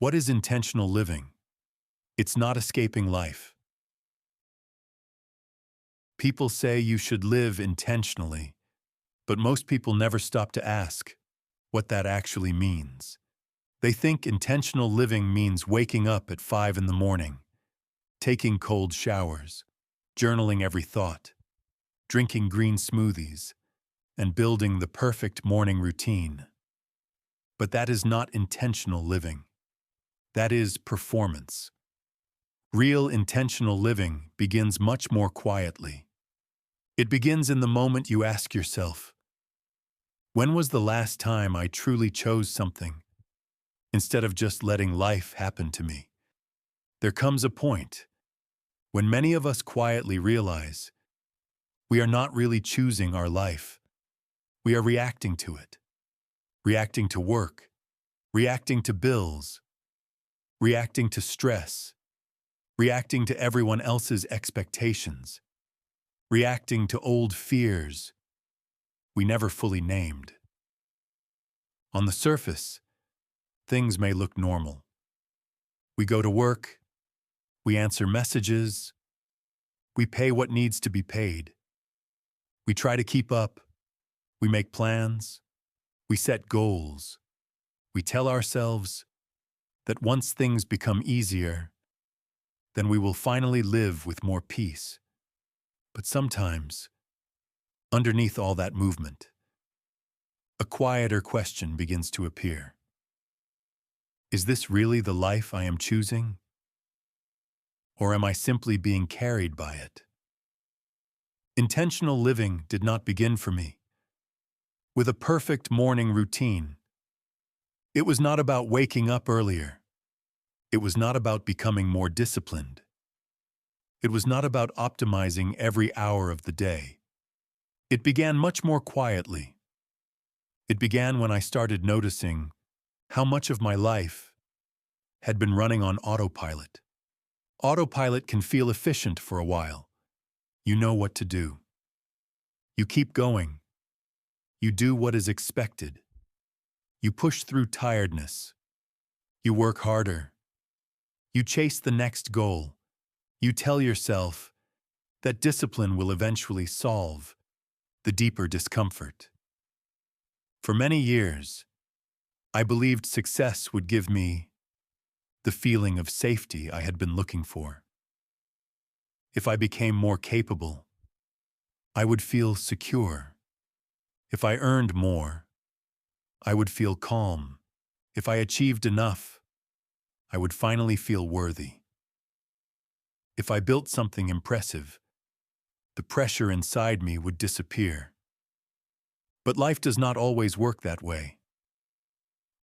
What is intentional living? It's not escaping life. People say you should live intentionally, but most people never stop to ask what that actually means. They think intentional living means waking up at 5 in the morning, taking cold showers, journaling every thought, drinking green smoothies, and building the perfect morning routine. But that is not intentional living. That is performance. Real intentional living begins much more quietly. It begins in the moment you ask yourself, when was the last time I truly chose something, instead of just letting life happen to me? There comes a point when many of us quietly realize we are not really choosing our life. We are reacting to it. Reacting to work, reacting to bills, reacting to stress, reacting to everyone else's expectations, reacting to old fears we never fully named. On the surface, things may look normal. We go to work, we answer messages, we pay what needs to be paid. We try to keep up, we make plans, we set goals. We tell ourselves that once things become easier, then we will finally live with more peace. But sometimes, underneath all that movement, a quieter question begins to appear. Is this really the life I am choosing? Or am I simply being carried by it? Intentional living did not begin for me with a perfect morning routine. It was not about waking up earlier. It was not about becoming more disciplined. It was not about optimizing every hour of the day. It began much more quietly. It began when I started noticing how much of my life had been running on autopilot. Autopilot can feel efficient for a while. You know what to do. You keep going. You do what is expected. You push through tiredness. You work harder. You chase the next goal. You tell yourself that discipline will eventually solve the deeper discomfort. For many years, I believed success would give me the feeling of safety I had been looking for. If I became more capable, I would feel secure. If I earned more, I would feel calm. If I achieved enough, I would finally feel worthy. If I built something impressive, the pressure inside me would disappear. But life does not always work that way.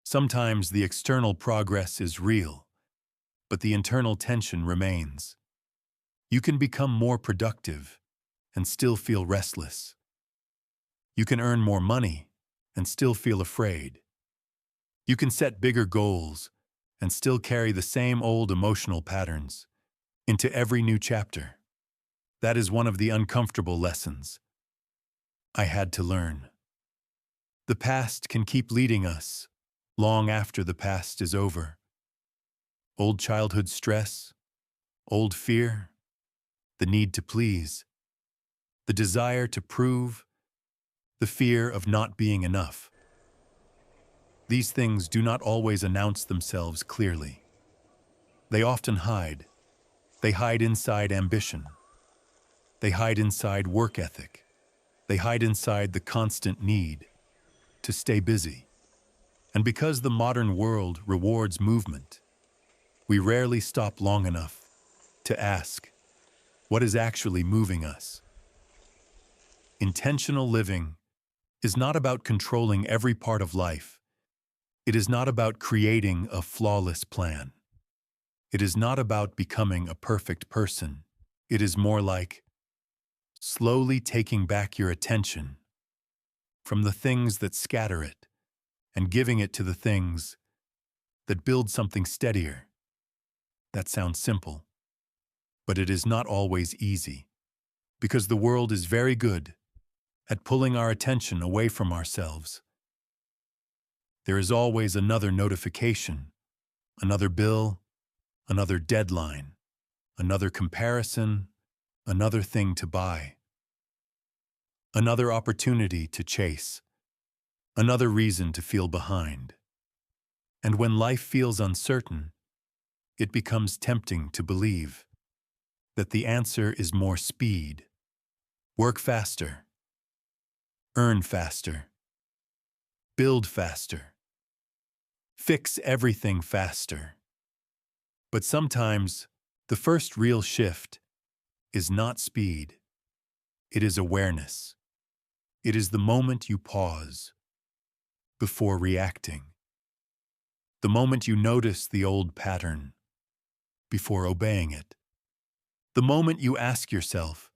Sometimes the external progress is real, but the internal tension remains. You can become more productive and still feel restless. You can earn more money and still feel afraid. You can set bigger goals and still carry the same old emotional patterns into every new chapter. That is one of the uncomfortable lessons I had to learn. The past can keep leading us long after the past is over. Old childhood stress, old fear, the need to please, the desire to prove, the fear of not being enough. These things do not always announce themselves clearly. They often hide. They hide inside ambition. They hide inside work ethic. They hide inside the constant need to stay busy. And because the modern world rewards movement, we rarely stop long enough to ask, what is actually moving us? Intentional living is not about controlling every part of life. It is not about creating a flawless plan. It is not about becoming a perfect person. It is more like slowly taking back your attention from the things that scatter it and giving it to the things that build something steadier. That sounds simple, but it is not always easy, because the world is very good at pulling our attention away from ourselves. There is always another notification, Another bill, another deadline, another comparison, another thing to buy, another opportunity to chase, another reason to feel behind. And when life feels uncertain, it becomes tempting to believe that the answer is more speed, work faster, earn faster, build faster, fix everything faster. But sometimes, the first real shift is not speed. It is awareness. It is the moment you pause before reacting. The moment you notice the old pattern before obeying it. The moment you ask yourself,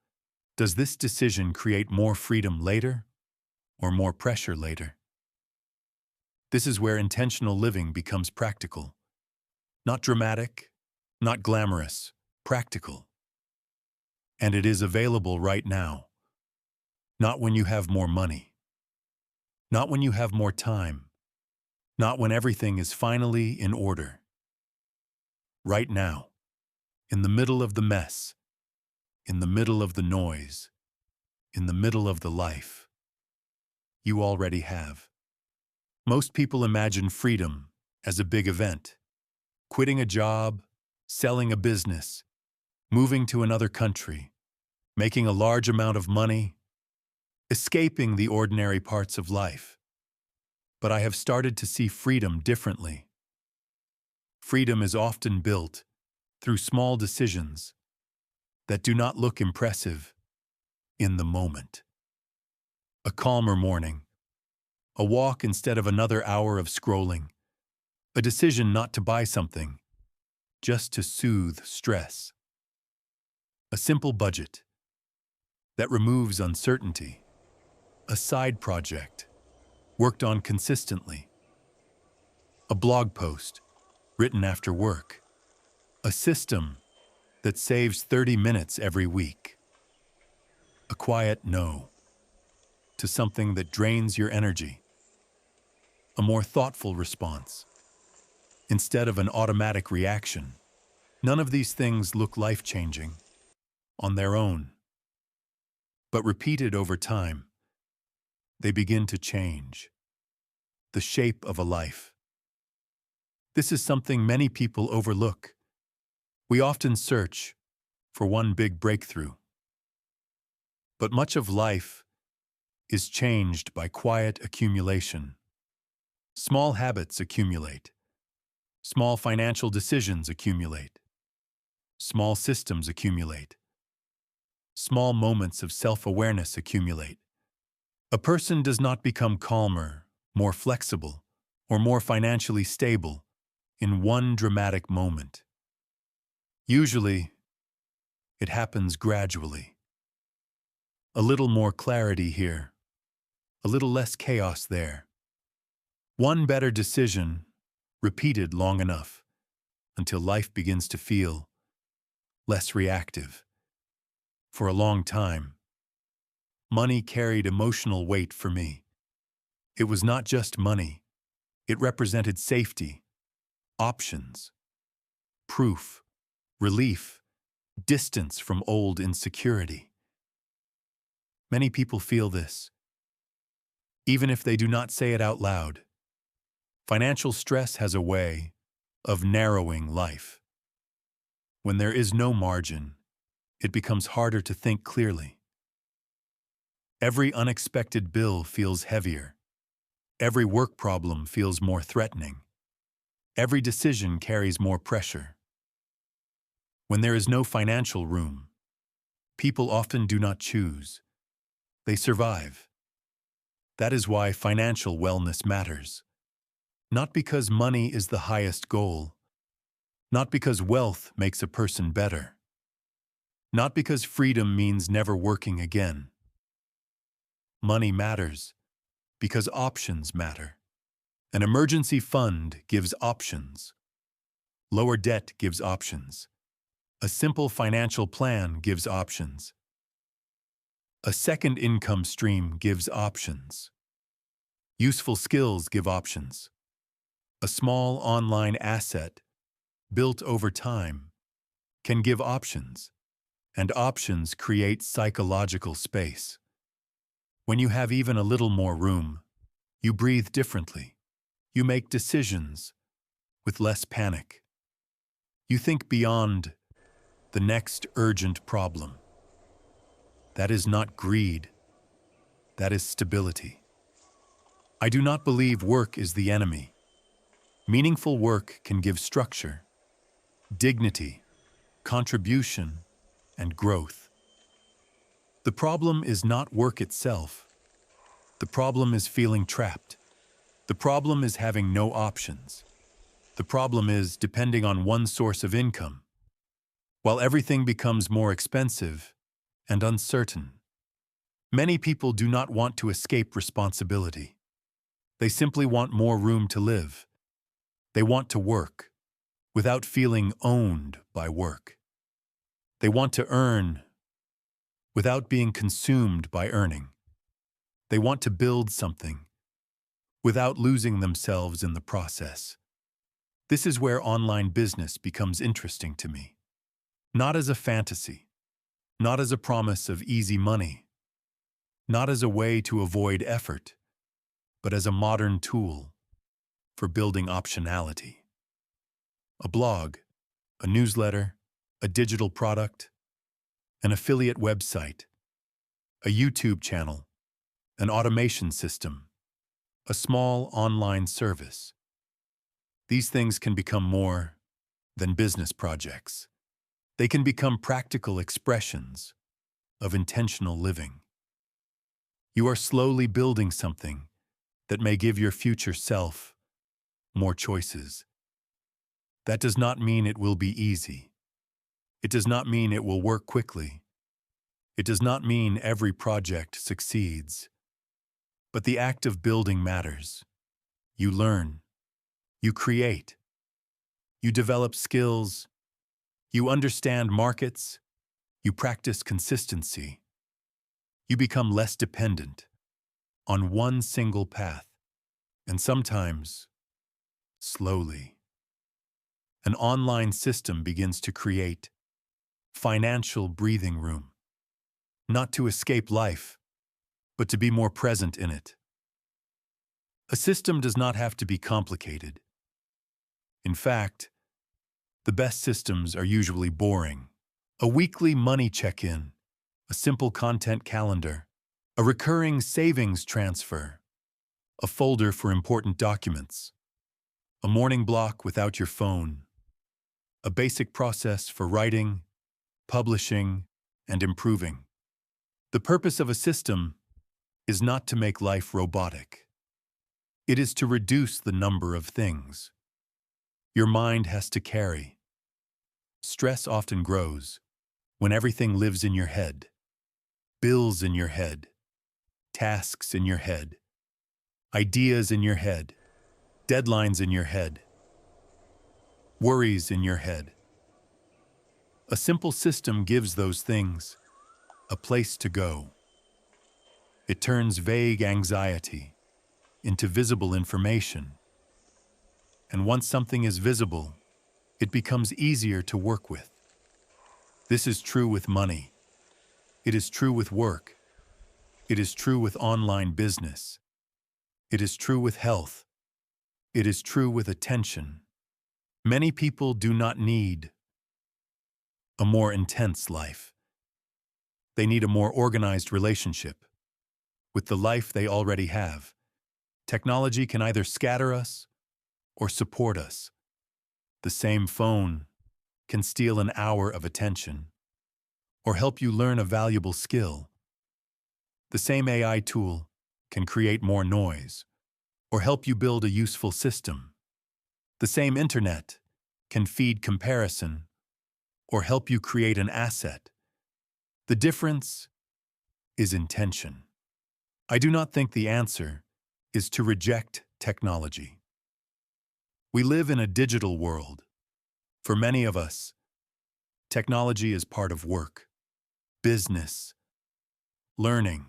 does this decision create more freedom later or more pressure later? This is where intentional living becomes practical. Not dramatic, not glamorous, practical. And it is available right now. Not when you have more money. Not when you have more time. Not when everything is finally in order. Right now, in the middle of the mess, in the middle of the noise, in the middle of the life you already have. Most people imagine freedom as a big event. Quitting a job, selling a business, moving to another country, making a large amount of money, escaping the ordinary parts of life. But I have started to see freedom differently. Freedom is often built through small decisions that do not look impressive in the moment. A calmer morning, a walk instead of another hour of scrolling, a decision not to buy something, just to soothe stress. A simple budget that removes uncertainty, a side project worked on consistently, a blog post written after work, a system that saves 30 minutes every week, a quiet no to something that drains your energy, a more thoughtful response instead of an automatic reaction. None of these things look life-changing on their own, but repeated over time, they begin to change the shape of a life. This is something many people overlook. We often search for one big breakthrough, but much of life is changed by quiet accumulation. Small habits accumulate. Small financial decisions accumulate. Small systems accumulate. Small moments of self-awareness accumulate. A person does not become calmer, more flexible, or more financially stable in one dramatic moment. Usually, it happens gradually. A little more clarity here, a little less chaos there. One better decision, repeated long enough, until life begins to feel less reactive. For a long time, money carried emotional weight for me. It was not just money. It represented safety, options, proof, relief, distance from old insecurity. Many people feel this, even if they do not say it out loud. Financial stress has a way of narrowing life. When there is no margin, it becomes harder to think clearly. Every unexpected bill feels heavier. Every work problem feels more threatening. Every decision carries more pressure. When there is no financial room, people often do not choose. They survive. That is why financial wellness matters. Not because money is the highest goal. Not because wealth makes a person better. Not because freedom means never working again. Money matters because options matter. An emergency fund gives options. Lower debt gives options. A simple financial plan gives options. A second income stream gives options. Useful skills give options. A small online asset built over time, can give options, and options create psychological space. When you have even a little more room, you breathe differently. You make decisions with less panic. You think beyond the next urgent problem. That is not greed. That is stability. I do not believe work is the enemy. Meaningful work can give structure, dignity, contribution, and growth. The problem is not work itself. The problem is feeling trapped. The problem is having no options. The problem is depending on one source of income, while everything becomes more expensive and uncertain. Many people do not want to escape responsibility. They simply want more room to live. They want to work without feeling owned by work. They want to earn without being consumed by earning. They want to build something without losing themselves in the process. This is where online business becomes interesting to me. Not as a fantasy, not as a promise of easy money, not as a way to avoid effort, but as a modern tool for building optionality. A blog, a newsletter, a digital product, an affiliate website, a YouTube channel, an automation system, a small online service. These things can become more than business projects. They can become practical expressions of intentional living. You are slowly building something that may give your future self more choices. That does not mean it will be easy. It does not mean it will work quickly. It does not mean every project succeeds. But the act of building matters. You learn. You create. You develop skills. You understand markets. You practice consistency. You become less dependent on one single path. And sometimes, slowly, an online system begins to create financial breathing room, not to escape life, but to be more present in it. A system does not have to be complicated. In fact, the best systems are usually boring. A weekly money check-in, a simple content calendar, a recurring savings transfer, a folder for important documents, a morning block without your phone, a basic process for writing, publishing, and improving. The purpose of a system is not to make life robotic. It is to reduce the number of things your mind has to carry. Stress often grows when everything lives in your head. Bills in your head, tasks in your head, ideas in your head, deadlines in your head, worries in your head. A simple system gives those things a place to go. It turns vague anxiety into visible information. And once something is visible, it becomes easier to work with. This is true with money. It is true with work. It is true with online business. It is true with health. It is true with attention. Many people do not need a more intense life. They need a more organized relationship with the life they already have. Technology can either scatter us or support us. The same phone can steal an hour of attention or help you learn a valuable skill. The same AI tool can create more noise or help you build a useful system. The same internet can feed comparison or help you create an asset. The difference is intention. I do not think the answer is to reject technology. We live in a digital world. For many of us, technology is part of work, business, learning,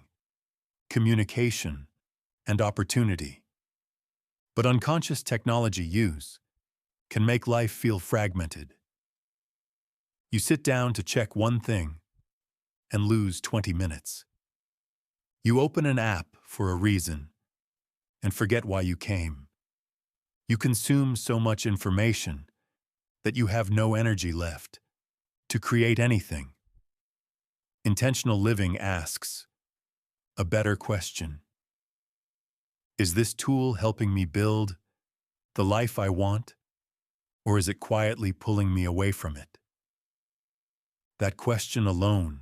communication, and opportunity. But unconscious technology use can make life feel fragmented. You sit down to check one thing and lose 20 minutes. You open an app for a reason and forget why you came. You consume so much information that you have no energy left to create anything. Intentional living asks a better question. Is this tool helping me build the life I want, or is it quietly pulling me away from it? That question alone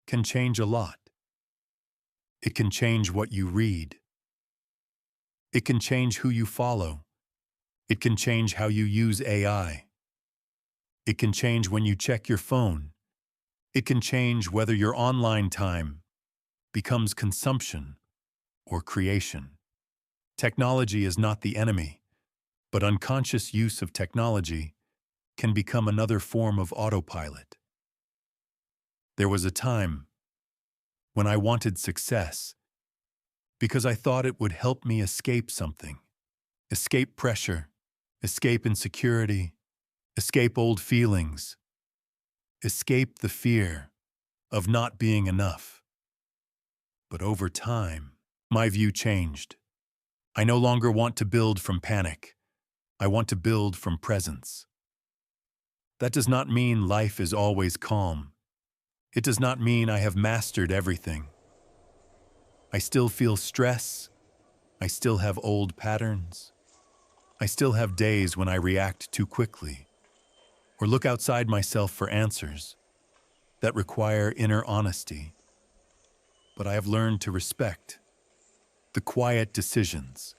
can change a lot. It can change what you read. It can change who you follow. It can change how you use AI. It can change when you check your phone. It can change whether your online time becomes consumption or creation. Technology is not the enemy, but unconscious use of technology can become another form of autopilot. There was a time when I wanted success because I thought it would help me escape something, escape pressure, escape insecurity, escape old feelings, escape the fear of not being enough. But over time, my view changed. I no longer want to build from panic. I want to build from presence. That does not mean life is always calm. It does not mean I have mastered everything. I still feel stress. I still have old patterns. I still have days when I react too quickly or look outside myself for answers that require inner honesty. But I have learned to respect the quiet decisions,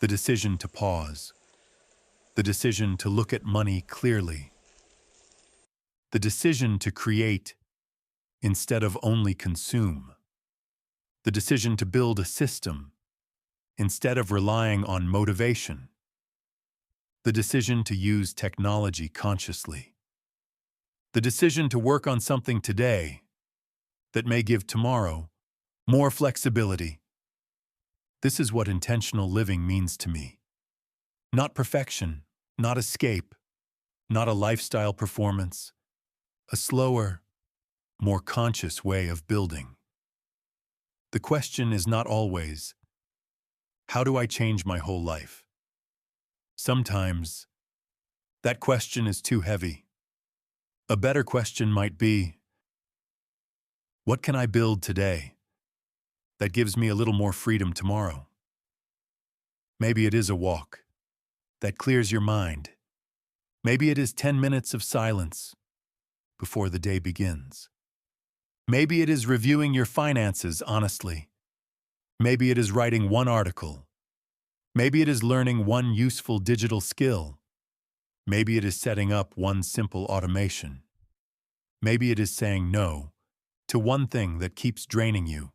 the decision to pause, the decision to look at money clearly, the decision to create instead of only consume, the decision to build a system instead of relying on motivation, the decision to use technology consciously, the decision to work on something today that may give tomorrow more flexibility. This is what intentional living means to me. Not perfection, not escape, not a lifestyle performance, a slower, more conscious way of building. The question is not always, how do I change my whole life? Sometimes, that question is too heavy. A better question might be, what can I build today that gives me a little more freedom tomorrow? Maybe it is a walk that clears your mind. Maybe it is 10 minutes of silence before the day begins. Maybe it is reviewing your finances honestly. Maybe it is writing one article. Maybe it is learning one useful digital skill. Maybe it is setting up one simple automation. Maybe it is saying no to one thing that keeps draining you.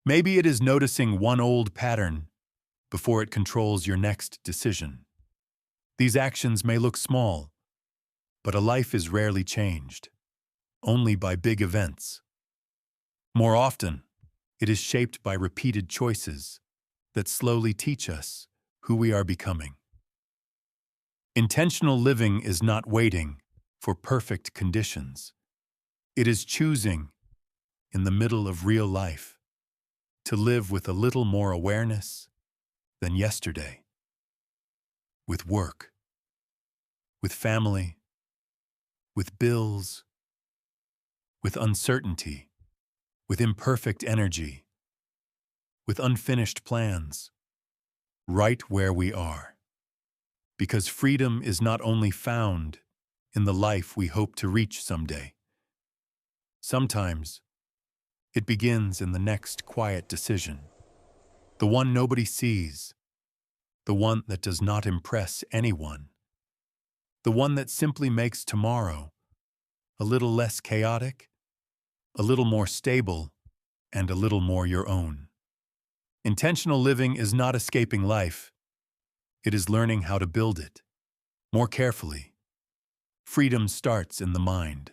Maybe it is noticing one old pattern before it controls your next decision. These actions may look small, but a life is rarely changed, only by big events. More often, it is shaped by repeated choices that slowly teach us who we are becoming. Intentional living is not waiting for perfect conditions. It is choosing, in the middle of real life, to live with a little more awareness than yesterday. With work, with family, with bills, with uncertainty, with imperfect energy, with unfinished plans, right where we are. Because freedom is not only found in the life we hope to reach someday. Sometimes, it begins in the next quiet decision, the one nobody sees, the one that does not impress anyone, the one that simply makes tomorrow a little less chaotic, a little more stable, and a little more your own. Intentional living is not escaping life. It is learning how to build it more carefully. Freedom starts in the mind.